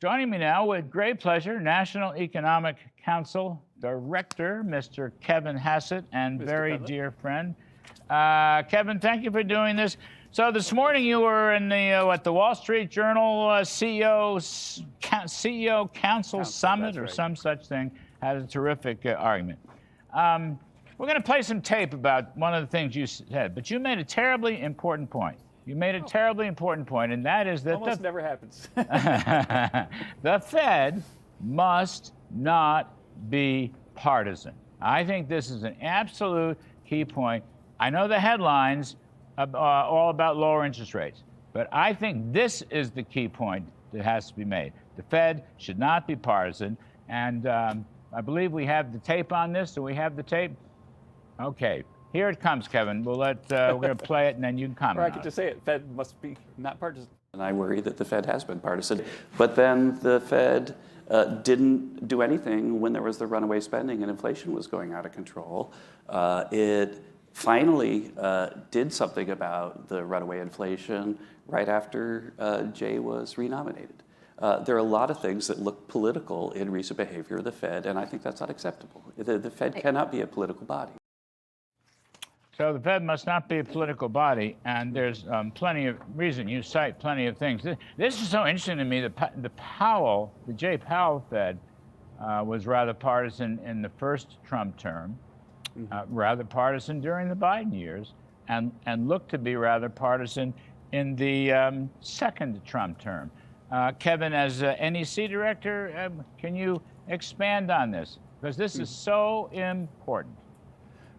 Joining me now with great pleasure, National Economic Council Director, Mr. Kevin Hassett, and very dear friend. Kevin, thank you for doing this. So this morning you were in the Wall Street Journal CEO Council Summit or some such thing. Had a terrific argument. We're going to play some tape about one of the things you said, but you made a terribly important point. You made a terribly important point, and that is that almost never happens. The Fed must not be partisan. I think this is an absolute key point. I know the headlines all about lower interest rates, but I think this is the key point that has to be made. The Fed should not be partisan, and I believe we have the tape on this. Do we have the tape? Okay. Here it comes, Kevin. We're going to play it, and then you can comment. Or I could just say it. Fed must be not partisan. And I worry that the Fed has been partisan. But then the Fed didn't do anything when there was the runaway spending and inflation was going out of control. It finally did something about the runaway inflation right after Jay was renominated. There are a lot of things that look political in recent behavior of the Fed, and I think that's unacceptable. The Fed cannot be a political body. So the Fed must not be a political body, and there's plenty of reason. You cite plenty of things. This is so interesting to me. The Jay Powell Fed was rather partisan in the first Trump term, rather partisan during the Biden years, and looked to be rather partisan in the second Trump term. Kevin, as NEC director, can you expand on this? Because this is so important.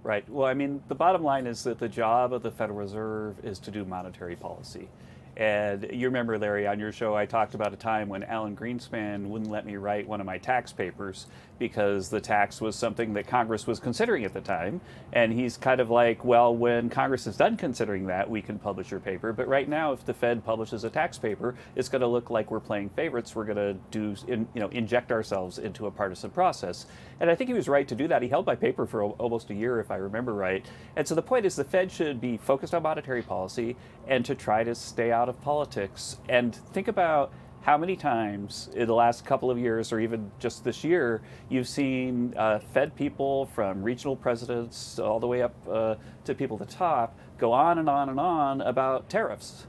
Right. Well, I mean, the bottom line is that the job of the Federal Reserve is to do monetary policy. And you remember, Larry, on your show, I talked about a time when Alan Greenspan wouldn't let me write one of my tax papers because the tax was something that Congress was considering at the time. And he's kind of like, well, when Congress is done considering that, we can publish your paper. But right now, if the Fed publishes a tax paper, it's going to look like we're playing favorites. We're going to inject ourselves into a partisan process. And I think he was right to do that. He held my paper for almost a year, if I remember right. And so the point is the Fed should be focused on monetary policy and to try to stay out of politics. And think about how many times in the last couple of years, or even just this year, you've seen Fed people from regional presidents all the way up to people at the top go on and on and on about tariffs.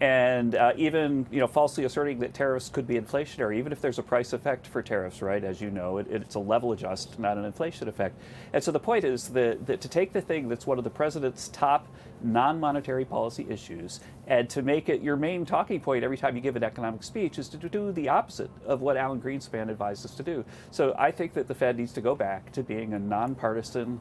And even falsely asserting that tariffs could be inflationary, even if there's a price effect for tariffs, right? As you know, it's a level adjust, not an inflation effect. And so the point is that to take the thing that's one of the president's top non-monetary policy issues and to make it your main talking point every time you give an economic speech is to do the opposite of what Alan Greenspan advised us to do. So I think that the Fed needs to go back to being a nonpartisan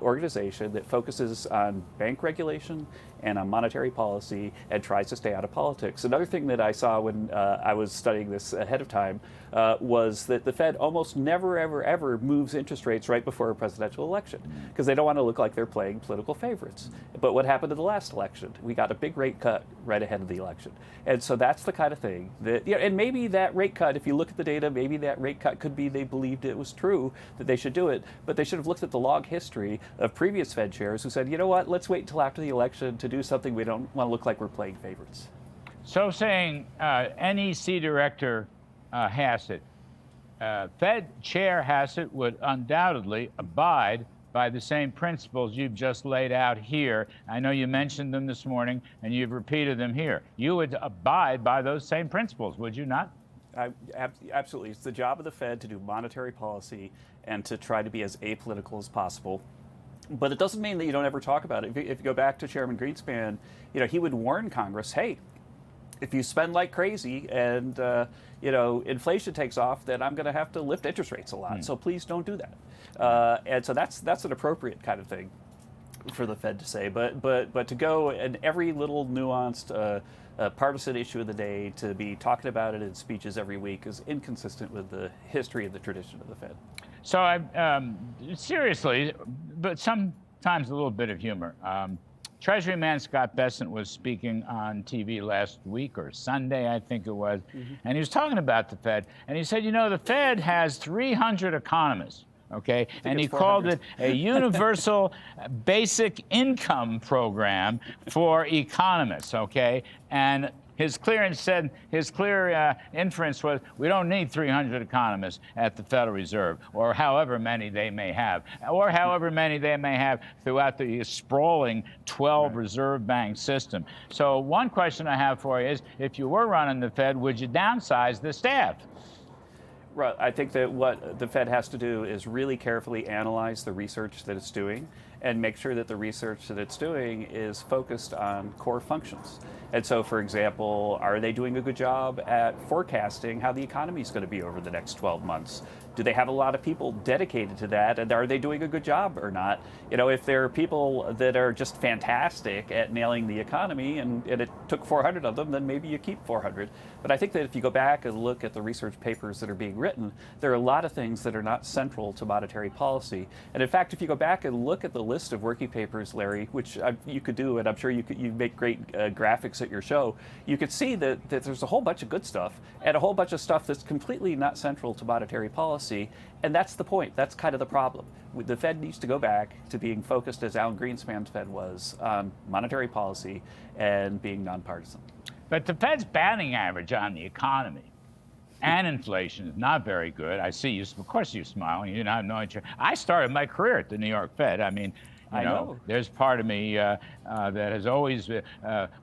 organization that focuses on bank regulation and on monetary policy and tries to stay out of politics. Another thing that I saw when I was studying this ahead of time was that the Fed almost never, ever, ever moves interest rates right before a presidential election because they don't want to look like they're playing political favorites. But what happened in the last election? We got a big rate cut right ahead of the election. And so that's the kind of thing that, and maybe that rate cut, if you look at the data, maybe that rate cut could be they believed it was true that they should do it, but they should have looked at the log history of previous Fed chairs who said, you know what, let's wait until after the election to do something. We don't want to look like we're playing favorites. So saying NEC Director Hassett, Fed Chair Hassett would undoubtedly abide by the same principles you've just laid out here. I know you mentioned them this morning, and you've repeated them here. You would abide by those same principles, would you not? Absolutely. It's the job of the Fed to do monetary policy and to try to be as apolitical as possible. But it doesn't mean that you don't ever talk about it. If you go back to Chairman Greenspan, he would warn Congress, hey, if you spend like crazy and inflation takes off, then I'm going to have to lift interest rates a lot. So please don't do that. And so that's an appropriate kind of thing for the Fed to say. But to go and every little nuanced partisan issue of the day to be talking about it in speeches every week is inconsistent with the history and the tradition of the Fed. So seriously, but sometimes a little bit of humor. Treasury man Scott Bessent was speaking on TV last week or Sunday, I think it was, and he was talking about the Fed, and he said, the Fed has 300 economists, okay, and he called it a universal basic income program for economists, okay, and His clear inference was we don't need 300 economists at the Federal Reserve, or however many they may have, throughout the sprawling 12 reserve bank system. So one question I have for you is, if you were running the Fed, would you downsize the staff? Right. I think that what the Fed has to do is really carefully analyze the research that it's doing and make sure that the research that it's doing is focused on core functions. And so, for example, are they doing a good job at forecasting how the economy is going to be over the next 12 months? Do they have a lot of people dedicated to that, and are they doing a good job or not? You know, if there are people that are just fantastic at nailing the economy and it took 400 of them, then maybe you keep 400. But I think that if you go back and look at the research papers that are being written, there are a lot of things that are not central to monetary policy. And in fact, if you go back and look at the list of working papers, Larry, which you could do, and I'm sure you make great graphics at your show, you could see that there's a whole bunch of good stuff and a whole bunch of stuff that's completely not central to monetary policy. And that's the point. That's kind of the problem. The Fed needs to go back to being focused, as Alan Greenspan's Fed was, on monetary policy and being nonpartisan. But the Fed's batting average on the economy and inflation is not very good. I see you, of course you're smiling. You have no idea. I started my career at the New York Fed. I mean, you know, there's part of me that has always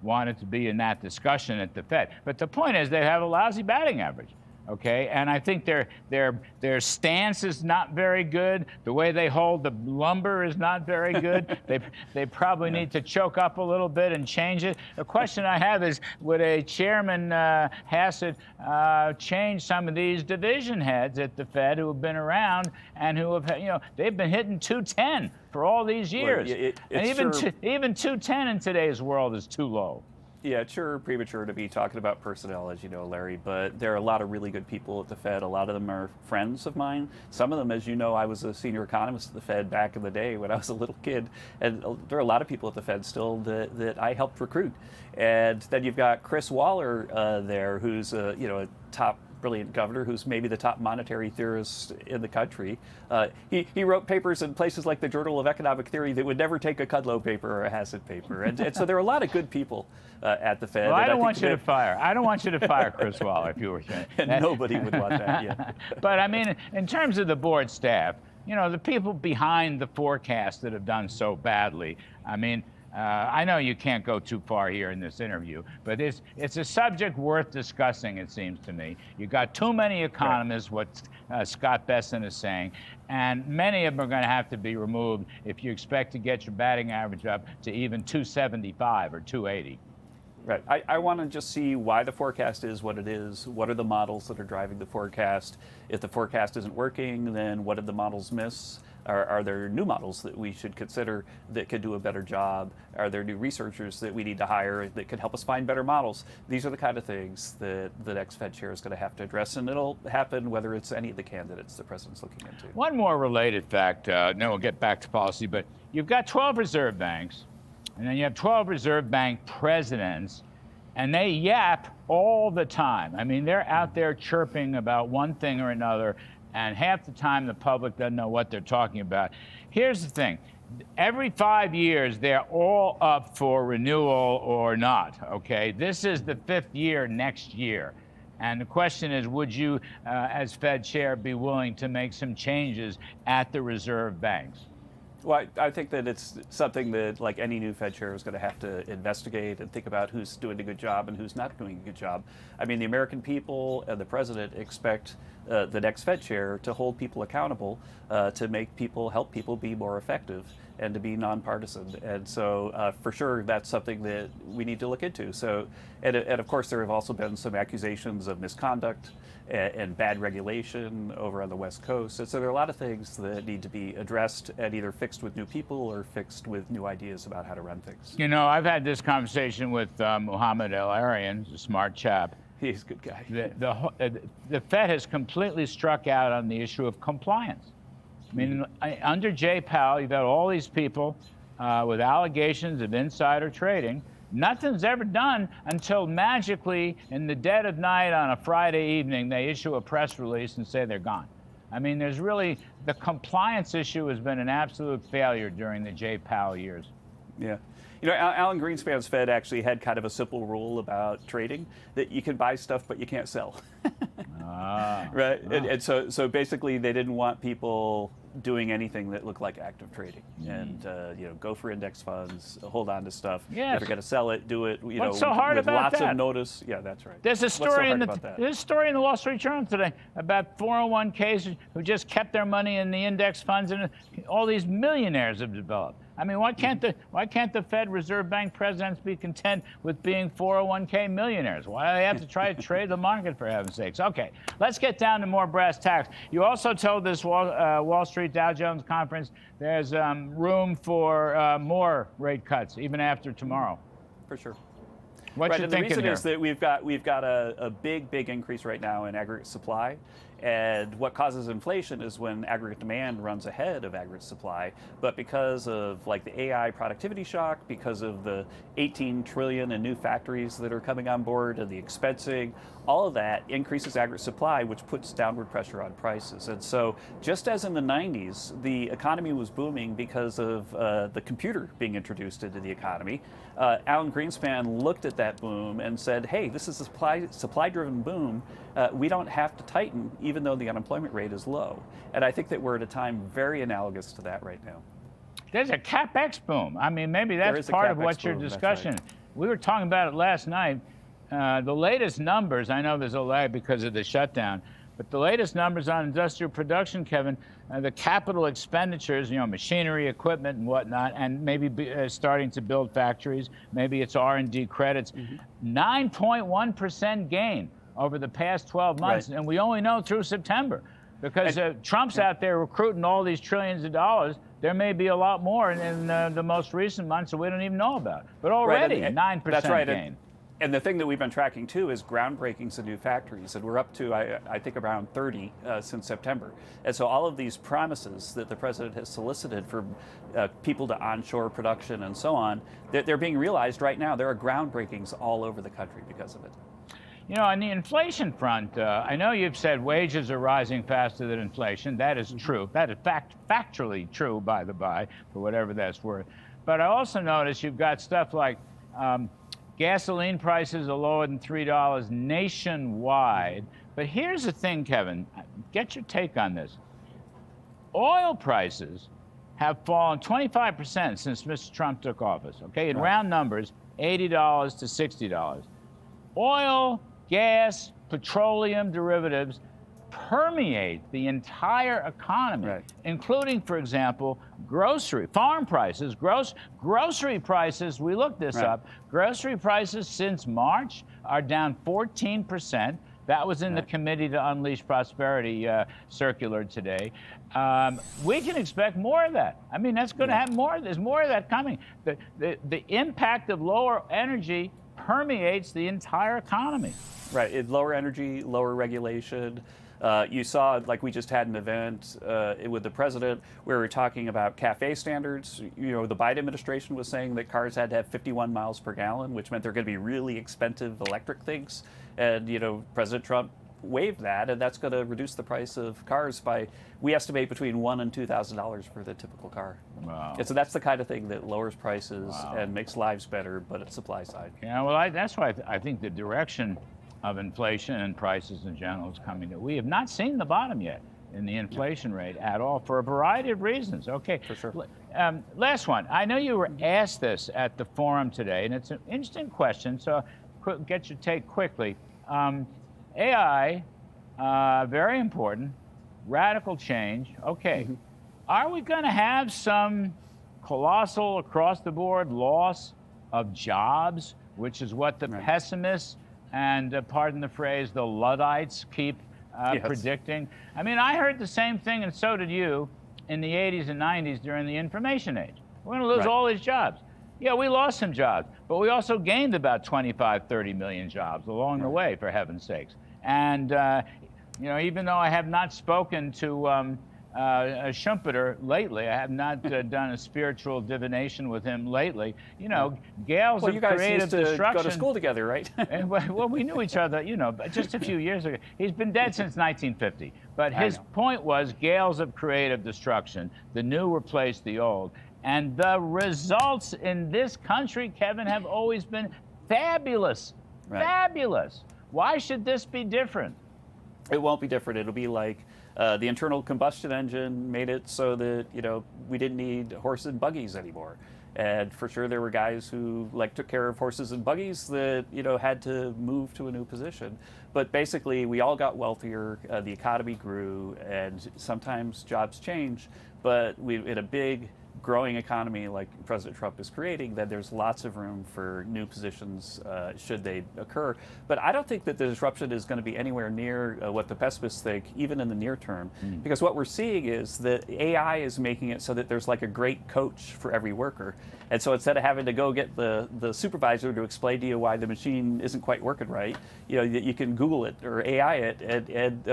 wanted to be in that discussion at the Fed. But the point is, they have a lousy batting average. Okay, and I think their stance is not very good. The way they hold the lumber is not very good. They probably need to choke up a little bit and change it. The question I have is, would a Chairman Hassett change some of these division heads at the Fed who have been around and who have, you know, they've been hitting 210 for all these years, and even 210 in today's world is too low. Yeah, it's sure premature to be talking about personnel, as you know, Larry, but there are a lot of really good people at the Fed. A lot of them are friends of mine. Some of them, as you know, I was a senior economist at the Fed back in the day when I was a little kid. And there are a lot of people at the Fed still that I helped recruit. And then you've got Chris Waller there, who's a top brilliant governor, who's maybe the top monetary theorist in the country. He wrote papers in places like the Journal of Economic Theory that would never take a Kudlow paper or a Hassett paper. And so there are a lot of good people at the Fed. Well, I don't want you to fire Chris Waller, if you were saying. And nobody would want that, yeah. But I mean, in terms of the board staff, you know, the people behind the forecast that have done so badly, I mean, I know you can't go too far here in this interview, but it's a subject worth discussing, it seems to me. You got too many economists, what Scott Besson is saying, and many of them are going to have to be removed if you expect to get your batting average up to even 275 or 280. Right. I want to just see why the forecast is what it is. What are the models that are driving the forecast? If the forecast isn't working, then what did the models miss? Are there new models that we should consider that could do a better job? Are there new researchers that we need to hire that could help us find better models? These are the kind of things that the next Fed chair is going to have to address, and it'll happen whether it's any of the candidates the president's looking into. One more related fact, then we'll get back to policy, but you've got 12 reserve banks, and then you have 12 reserve bank presidents, and they yap all the time. I mean, they're out there chirping about one thing or another, and half the time the public doesn't know what they're talking about. Here's the thing. Every 5 years, they're all up for renewal or not, okay? This is the 5th year next year. And the question is, would you, as Fed chair, be willing to make some changes at the reserve banks? Well, I think that it's something that, like any new Fed chair, is going to have to investigate and think about who's doing a good job and who's not doing a good job. I mean, the American people and the president expect the next Fed chair to hold people accountable, to help people be more effective, and to be nonpartisan. And so, for sure, that's something that we need to look into. So, and of course, there have also been some accusations of misconduct and bad regulation over on the West Coast. And so there are a lot of things that need to be addressed and either fixed with new people or fixed with new ideas about how to run things. You know, I've had this conversation with Mohammed El-Arian, a smart chap. He's a good guy. The Fed has completely struck out on the issue of compliance. I mean, under Jay Powell, you've got all these people with allegations of insider trading. Nothing's ever done until magically, in the dead of night on a Friday evening, they issue a press release and say they're gone. I mean, there's really, the compliance issue has been an absolute failure during the Jay Powell years. Yeah. You know, Alan Greenspan's Fed actually had kind of a simple rule about trading, that you can buy stuff but you can't sell. Right? And so basically they didn't want people doing anything that looked like active trading. And you know, go for index funds, hold on to stuff. Yes. If you're going to sell it, do it. You What's know, so hard with about lots that? of notice. Yeah, that's right. There's a What's so story hard in about that? there's a story in the Wall Street Journal today about 401ks who just kept their money in the index funds, and all these millionaires have developed. I mean, why can't the Fed Reserve Bank presidents be content with being 401k millionaires? Why do they have to try to trade the market, for heaven's sakes? Okay, let's get down to more brass tacks. You also told this Wall Street Dow Jones conference there's room for more rate cuts even after tomorrow. For sure. What Right, you and the thinking reason here? is that we've got a big increase right now in aggregate supply, and what causes inflation is when aggregate demand runs ahead of aggregate supply. But because of like the AI productivity shock, because of the 18 trillion in new factories that are coming on board, and the expensing, all of that increases aggregate supply, which puts downward pressure on prices. And so, just as in the 90s, the economy was booming because of the computer being introduced into the economy. Alan Greenspan looked at that boom and said, hey, this is a supply-driven boom. We don't have to tighten, even though the unemployment rate is low. And I think that we're at a time very analogous to that right now. There's a CapEx boom. I mean, maybe that's part of what your discussion. We were talking about it last night. The latest numbers, I know there's a lag because of the shutdown, but the latest numbers on industrial production, Kevin, the capital expenditures, you know, machinery, equipment, and whatnot, and maybe starting to build factories, maybe it's R&D credits, 9.1% gain over the past 12 months, and we only know through September, because Trump's out there recruiting all these trillions of dollars. There may be a lot more in the most recent months that we don't even know about, but already 9% gain. And the thing that we've been tracking too is groundbreakings in new factories, and we're up to I think around 30 since September. And so all of these promises that the president has solicited for people to onshore production and so on, they're being realized right now. There are groundbreakings all over the country because of it. You know, on the inflation front, I know you've said wages are rising faster than inflation. That is true. That is factually true, by the by, for whatever that's worth. But I also notice you've got stuff like gasoline prices are lower than $3 nationwide. But here's the thing, Kevin. Get your take on this. Oil prices have fallen 25% since Mr. Trump took office. Okay, in round numbers, $80 to $60. Oil, gas, petroleum derivatives permeate the entire economy, including, for example, farm prices, grocery prices. We looked this up. Grocery prices since March are down 14%. That was in the Committee to Unleash Prosperity circular today. We can expect more of that. I mean, that's going to happen more. There's more of that coming. The impact of lower energy permeates the entire economy. Right. It's lower energy, lower regulation. You saw, like, we just had an event with the president where we were talking about CAFE standards. You know, the Biden administration was saying that cars had to have 51 miles per gallon, which meant they're going to be really expensive electric things. And, you know, President Trump waived that, and that's going to reduce the price of cars by, we estimate, between $1,000 and $2,000 for the typical car. Wow. And so that's the kind of thing that lowers prices and makes lives better, but it's supply side. Yeah, well, that's why I think the direction of inflation and prices in general is coming. We have not seen the bottom yet in the inflation rate at all for a variety of reasons. Okay. For sure. Last one. I know you were asked this at the forum today, and it's an interesting question, so get your take quickly. AI, very important, radical change. Okay. Are we going to have some colossal across-the-board loss of jobs, which is what the pessimists and, pardon the phrase, the Luddites keep predicting? I mean, I heard the same thing, and so did you, in the 80s and 90s during the information age. We're going to lose all these jobs. Yeah, we lost some jobs, but we also gained about 25, 30 million jobs along the way, for heaven's sakes. And, you know, even though I have not spoken to Schumpeter lately, I have not done a spiritual divination with him lately. You know, gales of creative destruction. You guys used to go to school together, right? And, well, we knew each other, you know, just a few years ago. He's been dead since 1950. But his point was gales of creative destruction. The new replaced the old. And the results in this country, Kevin, have always been fabulous. Right. Fabulous. Why should this be different? It won't be different. It'll be like the internal combustion engine made it so that we didn't need horses and buggies anymore. And for sure, there were guys who took care of horses and buggies that had to move to a new position. But basically, we all got wealthier. The economy grew, and sometimes jobs change. But in a big growing economy like President Trump is creating, then there's lots of room for new positions should they occur. But I don't think that the disruption is going to be anywhere near what the pessimists think, even in the near term, because what we're seeing is that AI is making it so that there's like a great coach for every worker. And so instead of having to go get the supervisor to explain to you why the machine isn't quite working right, you can Google it or AI it and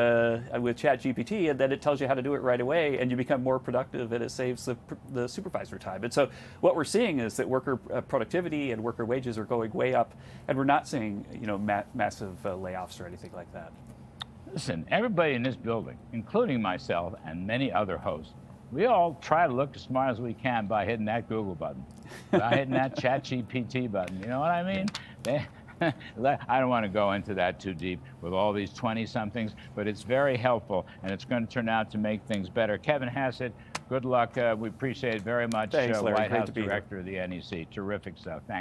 with ChatGPT, and then it tells you how to do it right away, and you become more productive, and it saves the supervisor time. And so what we're seeing is that worker productivity and worker wages are going way up, and we're not seeing massive layoffs or anything like that. Listen, everybody in this building, including myself and many other hosts, we all try to look as smart as we can by hitting that Google button, by hitting that ChatGPT button. You know what I mean? I don't want to go into that too deep with all these 20-somethings, but it's very helpful, and it's going to turn out to make things better. Kevin Hassett, good luck. We appreciate it very much. Thanks, Larry. White Great House to be here. Director of the NEC. Terrific stuff. Thanks.